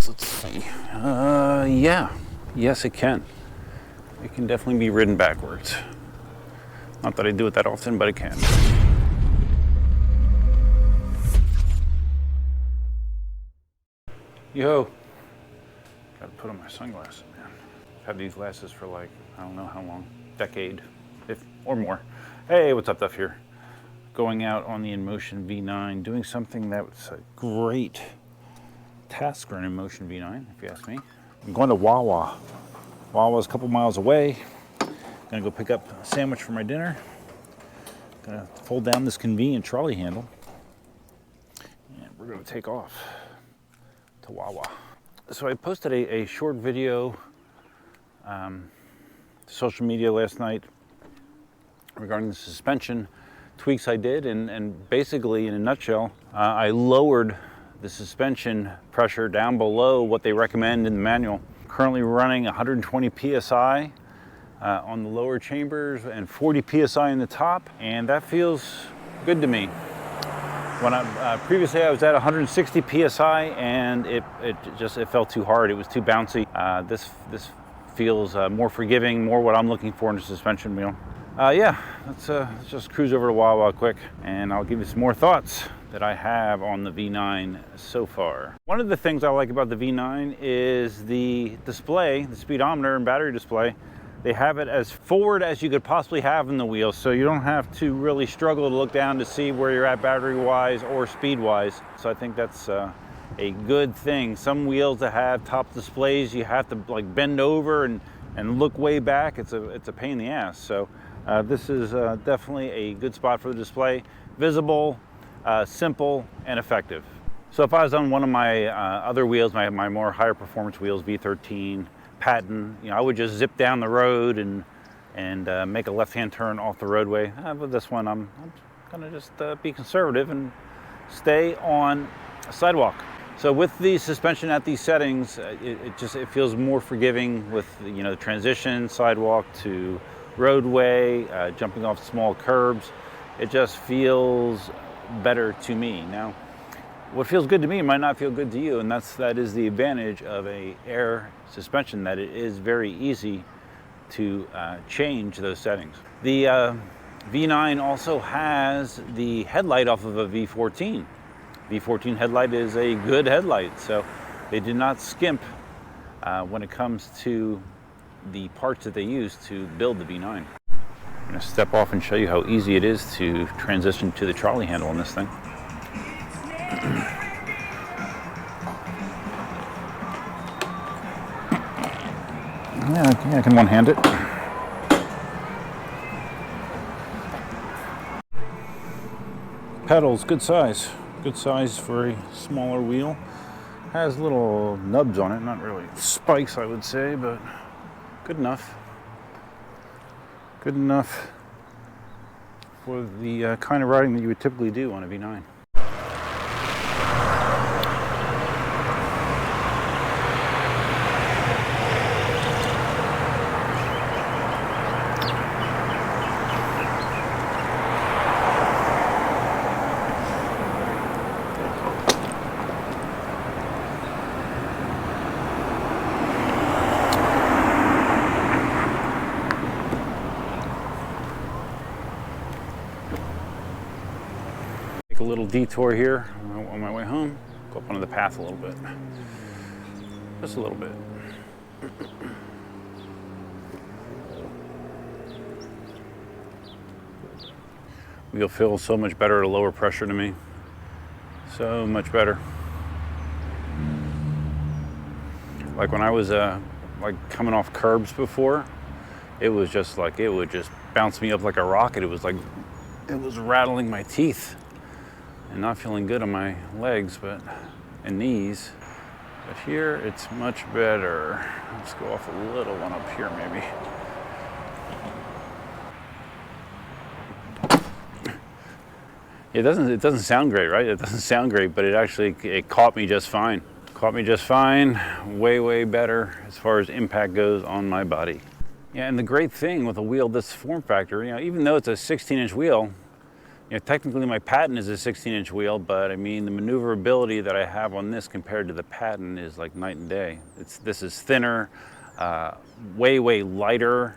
backwards. Let's see. Yeah. Yes, it can. It can definitely be ridden backwards. Not that I do it that often, but it can. Yo. Gotta put on my sunglasses, man. I've had these glasses for like, I don't know how long, decade, if or more. Hey, what's up, Duff here? Going out on the Inmotion V9, doing something that's a great task for an Inmotion V9, if you ask me. I'm going to Wawa. Wawa's a couple miles away. Gonna go pick up a sandwich for my dinner. Gonna fold down this convenient trolley handle. And we're gonna take off to Wawa. So I posted a short video to social media last night regarding the suspension tweaks I did, and basically in a nutshell, I lowered the suspension pressure down below what they recommend in the manual. Currently running 120 psi on the lower chambers and 40 psi in the top, and that feels good to me. When previously I was at 160 psi, and it felt too hard. It was too bouncy. This feels more forgiving, more what I'm looking for in a suspension wheel. Yeah, let's just cruise over to Wawa quick, and I'll give you some more thoughts that I have on the V9 so far. One of the things I like about the V9 is the display, the speedometer and battery display. They have it as forward as you could possibly have in the wheel, so you don't have to really struggle to look down to see where you're at battery-wise or speed-wise. So I think that's a good thing. Some wheels that have top displays, you have to like bend over and look way back. It's a pain in the ass. So this is definitely a good spot for the display. Visible, simple, and effective. So if I was on one of my other wheels, my more higher performance wheels, V13, Patent, I would just zip down the road and make a left-hand turn off the roadway. With this one, I'm gonna just be conservative and stay on a sidewalk. So with the suspension at these settings, it feels more forgiving with the transition, sidewalk to roadway, jumping off small curbs. It just feels better to me. Now, what feels good to me might not feel good to you, and that is the advantage of a air suspension, that it is very easy to change those settings. The V9 also has the headlight off of a V14. V14 headlight is a good headlight, so they did not skimp when it comes to the parts that they use to build the V9. I'm going to step off and show you how easy it is to transition to the trolley handle on this thing. Yeah, I can one-hand it. Pedals, good size for a smaller wheel. Has little nubs on it, not really spikes I would say, but good enough. Good enough for the kind of riding that you would typically do on a V9. Take a little detour here on my way home. Go up onto the path a little bit. Just a little bit. Wheel feels so much better at a lower pressure to me. So much better. Like when I was like coming off curbs before, it was just like, it would just bounce me up like a rocket. It was like, it was rattling my teeth and not feeling good on my legs and knees. But here it's much better. Let's go off a little one up here maybe. It doesn't sound great, right? It doesn't sound great, but it caught me just fine. Caught me just fine, way better as far as impact goes on my body. Yeah, and the great thing with a wheel this form factor, even though it's a 16-inch wheel, You know, technically my patent is a 16-inch wheel, but I mean the maneuverability that I have on this compared to the patent is like night and day. This is thinner, way lighter,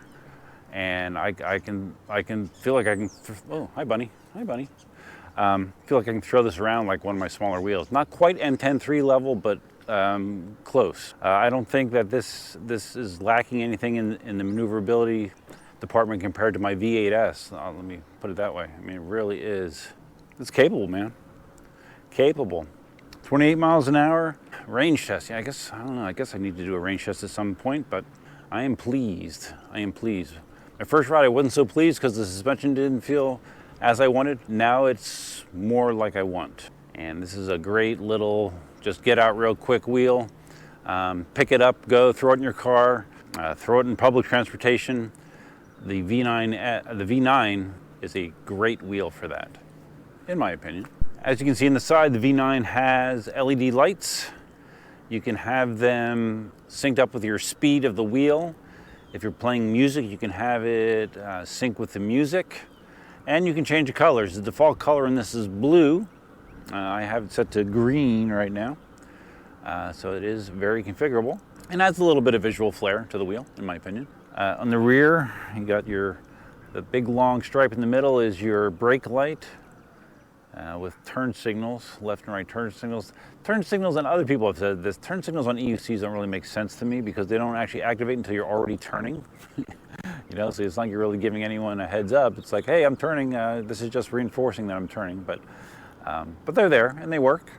and I can feel like I can. Oh, hi bunny, hi bunny. Feel like I can throw this around like one of my smaller wheels. Not quite M10-3 level, but close. I don't think that this is lacking anything in the maneuverability department compared to my V8S. Let me put it that way. I mean, it really is. It's capable, man. Capable. 28 miles an hour. Range test. Yeah, I don't know. I guess I need to do a range test at some point, but I am pleased. I am pleased. My first ride, I wasn't so pleased because the suspension didn't feel as I wanted. Now it's more like I want. And this is a great little, just get out real quick wheel. Pick it up, go, throw it in your car, throw it in public transportation. The V9 is a great wheel for that, in my opinion. As you can see on the side, the V9 has LED lights. You can have them synced up with your speed of the wheel. If you're playing music, you can have it sync with the music. And you can change the colors. The default color in this is blue. I have it set to green right now. So it is very configurable. And adds a little bit of visual flair to the wheel, in my opinion. On the rear, you got the big long stripe in the middle is your brake light with turn signals, left and right turn signals. Turn signals, and other people have said this, turn signals on EUCs don't really make sense to me because they don't actually activate until you're already turning. You know, so it's not like you're really giving anyone a heads up. It's like, hey, I'm turning. This is just reinforcing that I'm turning. But they're there and they work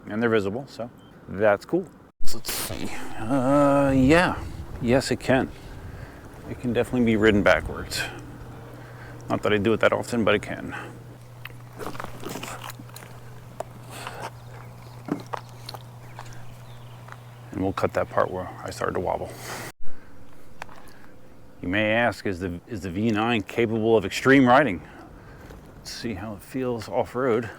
and they're visible. So that's cool. So let's see. Yeah. Yes, it can. It can definitely be ridden backwards. Not that I do it that often, but it can. And we'll cut that part where I started to wobble. You may ask, is the V9 capable of extreme riding? Let's see how it feels off-road.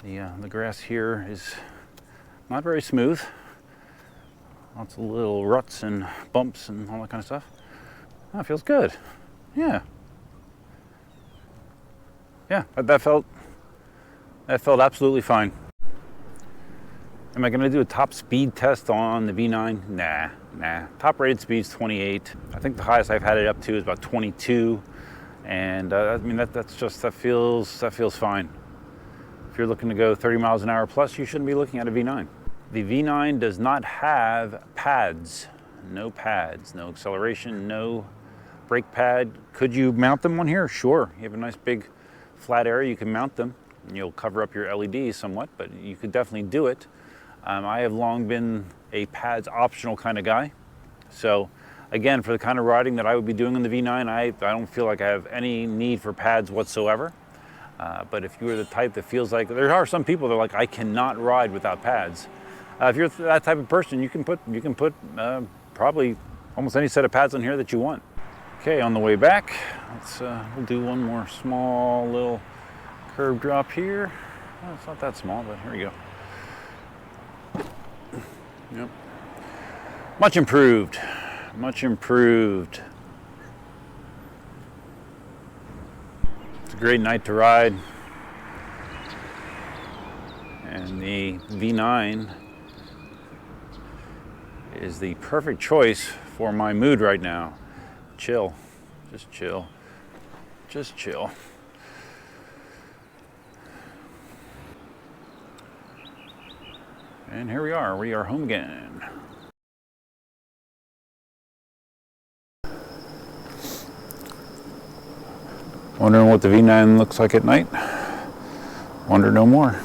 The grass here is not very smooth. Lots of little ruts and bumps and all that kind of stuff. Oh, it feels good. Yeah. Yeah, that felt absolutely fine. Am I gonna do a top speed test on the V9? Nah. Top rated speed's 28. I think the highest I've had it up to is about 22. And I mean, that feels fine. If you're looking to go 30 miles an hour plus, you shouldn't be looking at a V9. The V9 does not have pads. No pads, no acceleration, no brake pad. Could you mount them on here? Sure. You have a nice big flat area, you can mount them. And you'll cover up your LEDs somewhat, but you could definitely do it. I have long been a pads optional kind of guy. So again, for the kind of riding that I would be doing on the V9, I don't feel like I have any need for pads whatsoever. But if you are the type that feels like, there are some people that are like, I cannot ride without pads. If you're that type of person, you can put probably almost any set of pads on here that you want. Okay, on the way back, we'll do one more small little curve drop here. Oh, it's not that small, but here we go. Yep. Much improved. Much improved. It's a great night to ride. And the V9 is the perfect choice for my mood right now. Chill. Just chill. Just chill. And here we are. We are home again. Wondering what the V9 looks like at night? Wonder no more.